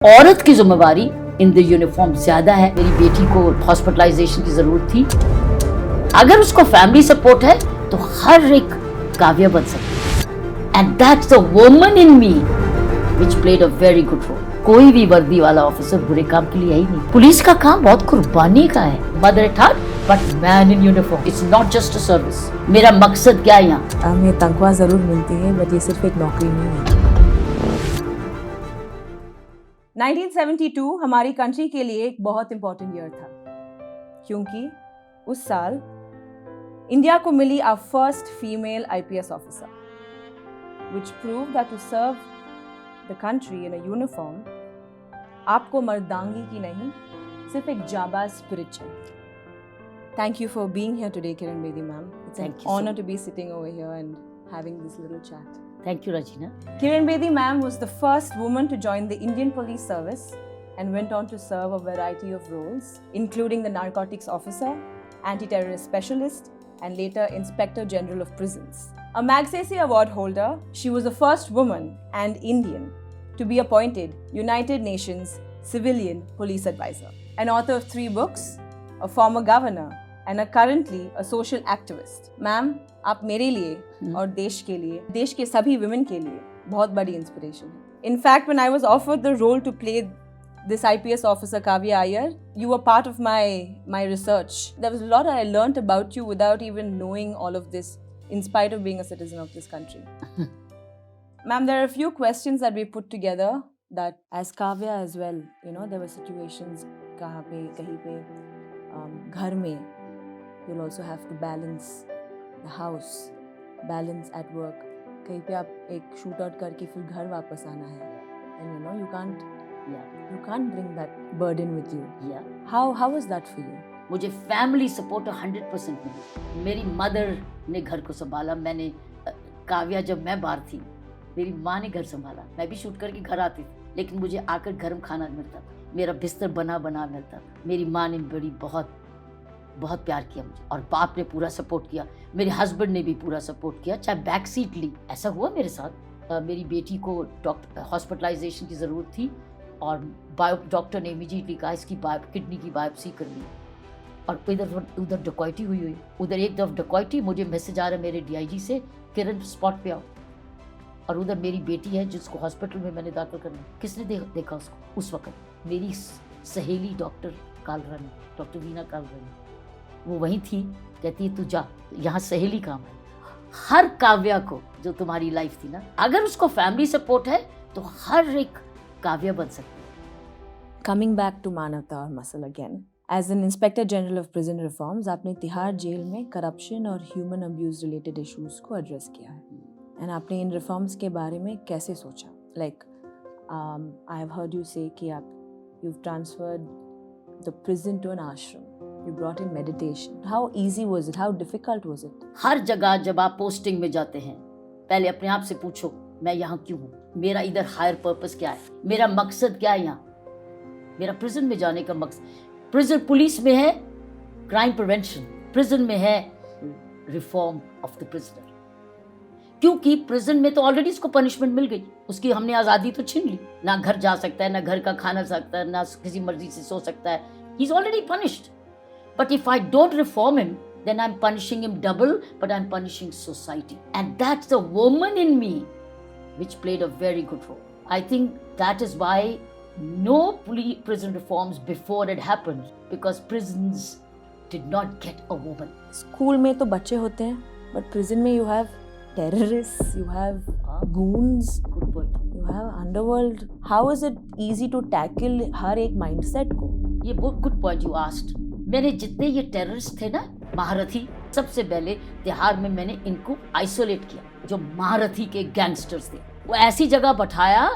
औरत की जिम्मेवारी इन द यूनिफॉर्म ज्यादा है। मेरी बेटी को हॉस्पिटलाइजेशन की जरूरत थी। अगर उसको फैमिली सपोर्ट है तो हर एक काव्या बन सकती है। And that's the woman in me which played a very good role. कोई भी वर्दी वाला ऑफिसर बुरे काम के लिए है ही नहीं। पुलिस का काम बहुत कुर्बानी का है। Mother at heart but man in uniform. It's not just a service. मेरा मकसद क्या है यहाँ? हमें तनख्वाह जरूर मिलती है बट ये सिर्फ एक नौकरी नहीं है। 1972 हमारी कंट्री के लिए एक बहुत इंपॉर्टेंट ईयर था क्योंकि उस साल इंडिया को मिली our first female IPS officer which proved that to serve the country in a uniform आपको मर्दांगी की नहीं सिर्फ एक जाबाज स्पिरिट चाहिए. Thank you for being here today, Kiran Bedi ma'am. It's an honor to be sitting over here and having this little chat. Thank you, Rajina. Kiran Bedi ma'am was the first woman to join the Indian Police Service and went on to serve a variety of roles, including the narcotics officer, anti-terrorist specialist, and later Inspector General of Prisons. A Magsaysay Award holder, she was the first woman and Indian to be appointed United Nations Civilian Police Advisor. An author of 3 books, a former governor, and are currently a social activist. Ma'am, आप मेरे लिए और देश के लिए, देश के सभी women के लिए बहुत बड़ी inspiration है. In fact, when I was offered the role to play this IPS officer Kavya Iyer, you were part of my research. There was a lot I learnt about you without even knowing all of this, in spite of being a citizen of this country. Ma'am, there are a few questions that we put together that as Kavya as well, you know, there were situations कहाँ पे कहीं पे घर में you'll also have to balance the house, balance at work. कहीं पे आप एक शूट आउट करके फिर घर वापस आना है and you know you can't bring that burden with you. Yeah. How was that for you? मुझे फैमिली सपोर्ट 100% मिली। मेरी मदर ने घर को संभाला। मैंने काव्या जब मैं बाहर थी मेरी माँ ने घर संभाला। मैं भी शूट करके घर आती थी लेकिन मुझे आकर गर्म खाना मिलता था, मेरा बिस्तर बना मिलता था। मेरी माँ ने बहुत प्यार किया मुझे और बाप ने पूरा सपोर्ट किया। मेरे हस्बैंड ने भी पूरा सपोर्ट किया, चाहे बैक सीट ली। ऐसा हुआ मेरे साथ। मेरी बेटी को हॉस्पिटलाइजेशन की ज़रूरत थी और डॉक्टर ने इमीडिएटली कहा इसकी किडनी की बायोप्सी कर ली और उधर डकैती हुई। उधर एक तरफ डकैती, मुझे मैसेज आ रहा है मेरे डीआईजी से, किरण स्पॉट पे आओ। और उधर मेरी बेटी है जिसको हॉस्पिटल में मैंने दाखिल करना। किसने देखा उसको? उस वक्त मेरी सहेली डॉक्टर कालरानी, डॉक्टर वीना कालरानी, वो वहीं थी। कहती है तू जा, यहाँ सहेली काम है। हर काव्या को जो तुम्हारी लाइफ थी ना, अगर उसको फैमिली सपोर्ट है तो हर एक काव्या बन सकती है। Coming back to मानवता और muscle again. As an Inspector General of Prison Reforms, आपने तिहाड़ जेल में करप्शन और ह्यूमन अब्यूज रिलेटेड इश्यूज को एड्रेस किया है एंड आपने इन रिफॉर्म्स के बारे में कैसे सोचा? Like I have heard you से कि आप you've transferred the prison to an ashram. You brought in meditation. How easy was it? How difficult was it? हर जगह जब आप पोस्टिंग में जाते हैं पहले अपने आप से पूछो मैं यहाँ क्यों हूँ, मेरा इधर हायर पर्पस क्या है, मेरा मकसद क्या है यहाँ। मेरा प्रिजन में जाने का मकसद, प्रिजन पुलिस में है क्राइम प्रिवेंशन, प्रिजन में है रिफॉर्म ऑफ द प्रिजनर। क्योंकि प्रिजन में तो ऑलरेडी इसको पनिशमेंट मिल गई, उसकी हमने आज़ादी तो छीन ली। ना घर जा सकता है, ना घर का खाना सकता है, ना किसी मर्जी से सो सकता है। He is already punished. But if I don't reform him, then I'm punishing him double, but I'm punishing society. And that's the woman in me which played a very good role. I think that is why no prison reforms before it happened, because prisons did not get a woman. School में तो बच्चे होते हैं, but prison में you have terrorists, you have goons, Good point. you have underworld. How is it easy to tackle हर एक mindset को? ये बहुत good point you asked. मैंने जितने ये टेररिस्ट थे ना, महारथी, सबसे पहले तिहाड़ में मैंने इनको आइसोलेट किया। जो महारथी के गैंगस्टर्स थे वो ऐसी जगह बैठाया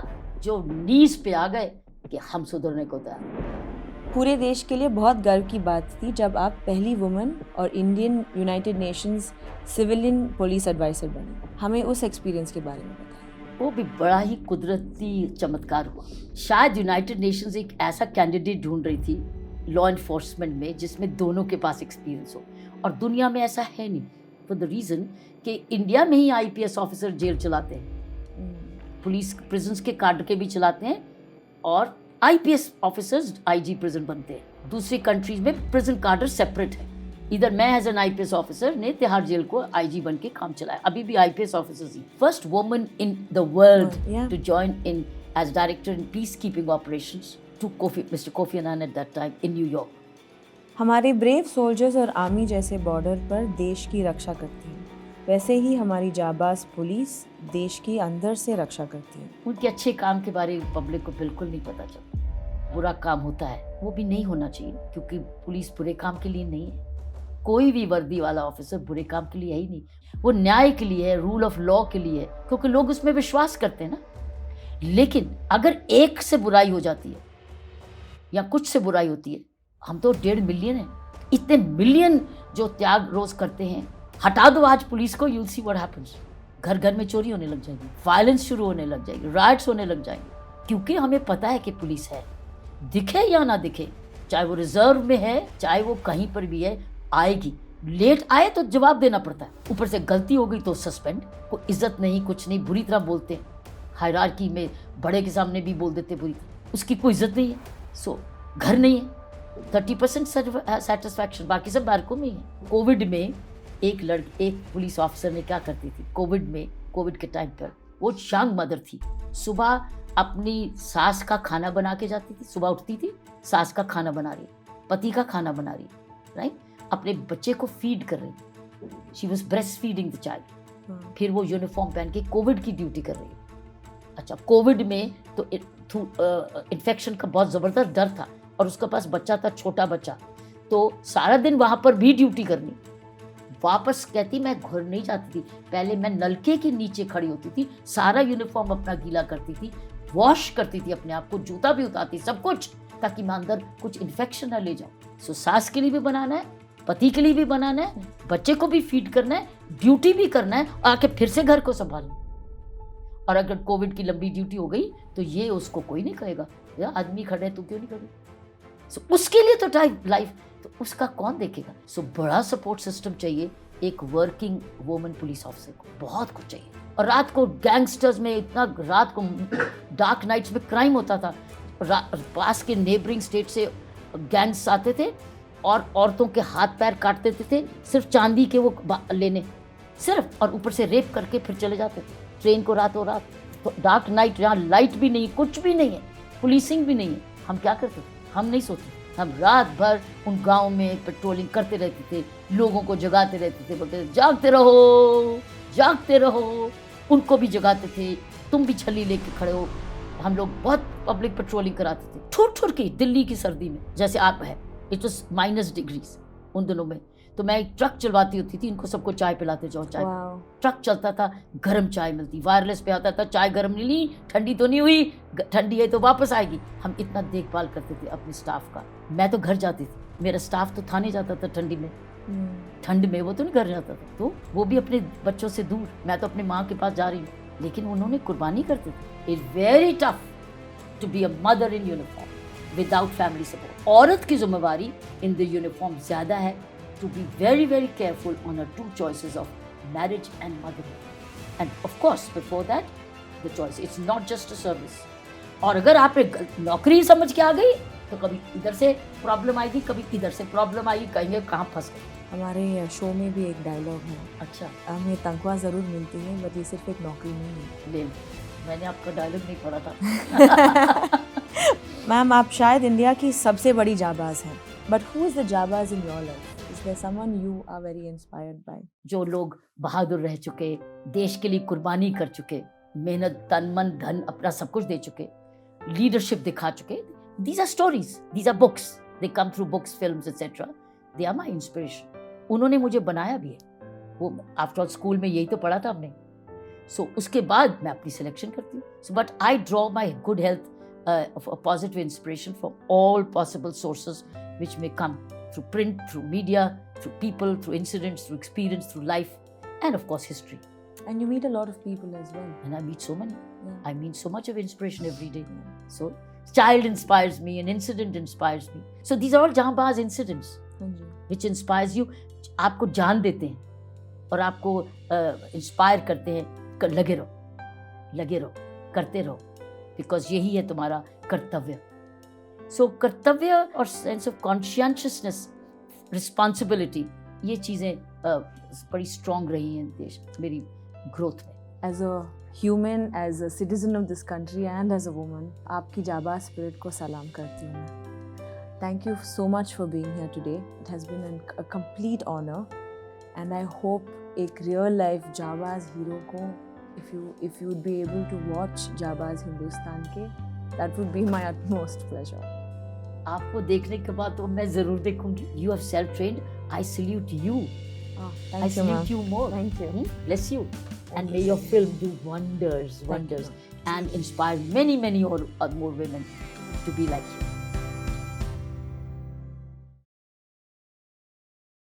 जो नीज पे आ गए कि हम सुधरने को तैयार। पूरे देश के लिए बहुत गर्व की बात थी जब आप पहली वुमन और Indian United Nations civilian police adviser बनी। हमें उस एक्सपीरियंस के बारे में बताएं। वो भी बड़ा ही कुदरती चमत्कार हुआ। शायद यूनाइटेड नेशंस एक ऐसा कैंडिडेट ढूंढ रही थी लॉ इन्फोर्समेंट में जिसमें दोनों के पास एक्सपीरियंस हो, और दुनिया में ऐसा है नहीं, फॉर द रीज़न कि इंडिया में ही आईपीएस ऑफिसर जेल चलाते हैं, पुलिस प्रिजन्स के काट के भी चलाते हैं और आईपीएस ऑफिसर्स आईजी प्रिजन बनते हैं, दूसरी कंट्रीज में प्रिजन कार्डर सेपरेट है। इधर मैं एज एन आईपीएस ऑफिसर ने तिहाड़ जेल को आईजी बन के काम चलाया, अभी भी आईपीएस ऑफिसर्स ही। First woman in the world Yeah. To join in as director in peacekeeping operations to mister Kofi Annan at that time in New York. हमारे ब्रेव सोल्जर्स और आर्मी जैसे बॉर्डर पर देश की रक्षा करती हैं, वैसे ही हमारी जाबाज पुलिस देश की अंदर से रक्षा करती है। उनके अच्छे काम के बारे में पब्लिक को बिल्कुल नहीं पता चलता। बुरा काम होता है, वो भी नहीं होना चाहिए, क्योंकि पुलिस बुरे काम के लिए नहीं है। कोई भी वर्दी वाला ऑफिसर बुरे काम के लिए है ही नहीं, वो न्याय के लिए है, रूल ऑफ लॉ के लिए है, क्योंकि लोग उसमें विश्वास करते हैं ना। लेकिन अगर एक से बुराई हो जाती है या कुछ से बुराई होती है, हम तो 1.5 मिलियन है, इतने मिलियन जो त्याग रोज करते हैं, हटा दो आज पुलिस को, यूल सी व्हाट हैपेंस। घर घर में चोरी होने लग जाएगी, वायलेंस शुरू होने लग जाएगी, राइट्स होने लग जाएंगे, क्योंकि हमें पता है कि पुलिस है, दिखे या ना दिखे, चाहे वो रिजर्व में है, चाहे वो कहीं पर भी है, आएगी। लेट आए तो जवाब देना पड़ता है, ऊपर से गलती हो गई तो सस्पेंड, कोई इज्जत नहीं, कुछ नहीं, बुरी तरह बोलते हैं, हायरार्की में बड़े के सामने भी बोल देते बुरी तरह, उसकी कोई इज्जत नहीं है। सो घर नहीं है, 30% सेटिस्फैक्शन, बाकी सब बैरकों में ही है। कोविड में एक पुलिस ऑफिसर ने क्या करती थी, कोविड के टाइम पर, वो यंग मदर थी, सुबह अपनी सास का खाना बना के जाती थी, सुबह उठती थी, सास का खाना बना रही, पति का खाना बना रही, राइट, अपने बच्चे को फीड कर रही, she was breast feeding the child. फिर वो यूनिफॉर्म पहन के कोविड की ड्यूटी कर रही है। अच्छा, कोविड में तो इन्फेक्शन का बहुत ज़बरदस्त डर था, और उसके पास बच्चा था, छोटा बच्चा, तो सारा दिन वहाँ पर भी ड्यूटी करनी। वापस कहती मैं घर नहीं जाती थी, पहले मैं नलके के नीचे खड़ी होती थी, सारा यूनिफॉर्म अपना गीला करती थी, वॉश करती थी अपने आप को, जूता भी उतारती, सब कुछ, ताकि मैं अंदर कुछ इन्फेक्शन ना ले जाऊँ। सो सास के लिए भी बनाना है, पति के लिए भी बनाना है, बच्चे को भी फीड करना है, ड्यूटी भी करना है, आके फिर से घर को संभालना। और अगर कोविड की लंबी ड्यूटी हो गई तो ये उसको कोई नहीं कहेगा, यार आदमी खड़े तो क्यों नहीं खड़े। सो उसके लिए तो लाइफ तो उसका कौन देखेगा। सो बड़ा सपोर्ट सिस्टम चाहिए एक वर्किंग वुमन पुलिस ऑफिसर को, बहुत कुछ चाहिए। और रात को गैंगस्टर्स में इतना, रात को डार्क नाइट्स में क्राइम होता था, पास के नेबरिंग स्टेट से गैंग्स आते थे और औरतों के हाथ पैर काट देते थे, सिर्फ चांदी के वो लेने, सिर्फ, और ऊपर से रेप करके फिर चले जाते थे ट्रेन को रातों रात। तो डार्क नाइट, जहाँ लाइट भी नहीं, कुछ भी नहीं है, पुलिसिंग भी नहीं है, हम क्या करते थे, हम नहीं सोते, हम रात भर उन गाँव में पेट्रोलिंग करते रहते थे, लोगों को जगाते रहते थे, बोलते जागते रहो जागते रहो, उनको भी जगाते थे, तुम भी छली लेके खड़े हो। हम लोग बहुत पब्लिक पेट्रोलिंग कराते थे, छोट की दिल्ली की सर्दी में, जैसे आप है, इट वाज -डिग्रीज उन दिनों में। तो मैं एक ट्रक चलवाती होती थी, इनको सबको चाय पिलाते जाओ, चाय। ट्रक चलता था, गर्म चाय मिलती, वायरलेस पे आता था, चाय गर्म नहीं ली, ठंडी तो नहीं हुई, ठंडी है तो वापस आएगी। हम इतना देखभाल करते थे अपने स्टाफ का। मैं तो घर जाती थी, मेरा स्टाफ तो थाने जाता था ठंडी में, ठंड में वो तो नहीं घर जाता था, तो वो भी अपने बच्चों से दूर, मैं तो अपने माँ के पास जा रही हूँ, लेकिन उन्होंने कुर्बानी करते थे। It's very tough to be a mother in uniform without family support. औरत की जिम्मेवारी इन द यूनिफॉर्म ज्यादा है, to be very very careful on her two choices of marriage and motherhood, and of course before that the choice, it's not just a service। और अगर आप एक नौकरी समझ के आ गई तो कभी इधर से प्रॉब्लम आएगी, कभी इधर से प्रॉब्लम आएगी, कहेंगे कहाँ फंस गए। हमारे शो में भी एक डायलॉग है, अच्छा, हमें तनख्वाह ज़रूर मिलती है बट ये सिर्फ एक नौकरी नहीं है। ले, मैंने आपका डायलॉग नहीं पढ़ा था। मैम, आप शायद इंडिया की सबसे बड़ी जाबाज हैं, बट हु इज़ द जाबाज in your life? Is there someone you are very inspired by? जो लोग बहादुर रह चुके, देश के लिए कुर्बानी कर चुके, मेहनत, तन मन धन अपना सब कुछ दे चुके, लीडरशिप दिखा चुके, these are stories, these are books, they come through books, films, etc. They are my inspiration. उन्होंने मुझे बनाया भी है, वो आफ्टर ऑल स्कूल में यही तो पढ़ा था हमने। सो उसके बाद मैं अपनी सिलेक्शन करती हूँ। So but I draw my good health positive inspiration from all possible sources which may come through print, through media, through people, through incidents, through experience, through life, and of course history. And you meet a lot of people as well. And I meet so many. Yeah. I meet so much of inspiration every day. So child inspires me, an incident inspires me. So these are all जांबाज incidents which inspires you. आपको जान देते हैं और आपको inspire करते हैं, लगे रहो, करते रहो, because यही है तुम्हारा कर्तव्य। सो कर्तव्य और सेंस ऑफ कॉन्शियसनेस, रिस्पॉन्सिबिलिटी, ये चीज़ें बड़ी स्ट्रॉन्ग रही हैं देश मेरी ग्रोथ में. As a human, as a citizen of this country and as a woman, आपकी जाबाज स्पिरिट को सलाम करती हूँ मैं. Thank you so much for being here today. It has been a complete honor, and I hope एक real life जाबाज hero को, if you would be able to watch Jaanbaaz Hindustan Ke, that would be my utmost pleasure. आपको देखने के बाद तो मैं ज़रूर देखूंगी. You have self-trained. I salute you. Oh, I thank you, salute ma'am. you more. Thank you. Bless you. And may your film do wonders, Thank you, and inspire many, many more women to be like you.